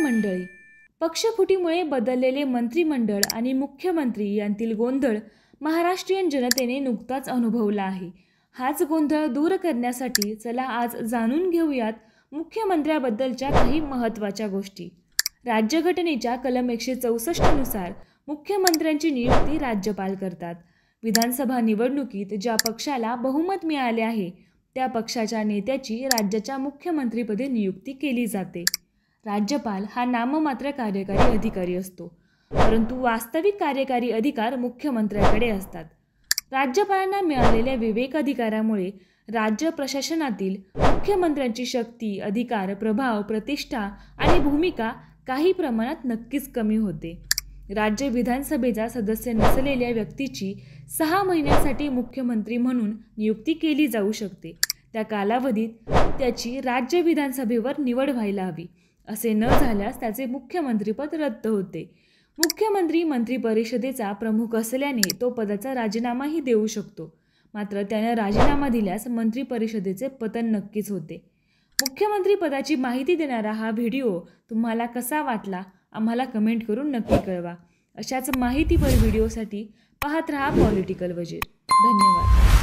मंडळी, पक्षफुटीमुळे बदललेले मंत्रिमंडळ आणि मुख्यमंत्री यांतील गोंधळ महाराष्ट्रीयन जनतेने नुकताच अनुभवला आहे. हाच गोंधळ दूर करण्यासाठी चला आज जाणून घेऊयात मुख्यमंत्र्याबद्दलच्या काही महत्त्वाच्या गोष्टी. राज्यघटनेच्या कलम 164 नुसार मुख्यमंत्र्यांची नियुक्ती राज्यपाल करतात. विधानसभा निवडणुकीत ज्या पक्षाला बहुमत मिळाले आहे त्या पक्षाच्या नेत्याची राज्याच्या मुख्यमंत्रीपदी नियुक्ती केली जाते. राज्यपाल हा नाममात्र कार्यकारी अधिकारी असतो, परंतु वास्तविक कार्यकारी अधिकार मुख्यमंत्र्याकडे असतात. राज्यपालांना मिळालेल्या विवेक अधिकारामुळे राज्य प्रशासनातील मुख्यमंत्र्यांची शक्ती, अधिकार, प्रभाव, प्रतिष्ठा आणि भूमिका काही प्रमाणात नक्कीच कमी होते. राज्य विधानसभेचा सदस्य नसलेल्या व्यक्तीची 6 महिन्यांसाठी मुख्यमंत्री म्हणून नियुक्ती केली जाऊ शकते. त्या कालावधीत त्याची राज्य विधानसभेवर निवड व्हायला हवी. असे न झाल्यास त्याचे मुख्यमंत्रीपद रद्द होते. मुख्यमंत्री मंत्रिपरिषदेचा प्रमुख असल्याने तो पदाचा राजीनामाही देऊ शकतो. मात्र त्याने राजीनामा दिल्यास मंत्रिपरिषदेचे पतन नक्कीच होते. मुख्यमंत्री पदाची माहिती देणारा हा व्हिडिओ तुम्हाला कसा वाटला आम्हाला कमेंट करून नक्की कळवा. अशाच माहितीपर व्हिडिओसाठी पाहत रहा पॉलिटिकल वजीर. धन्यवाद.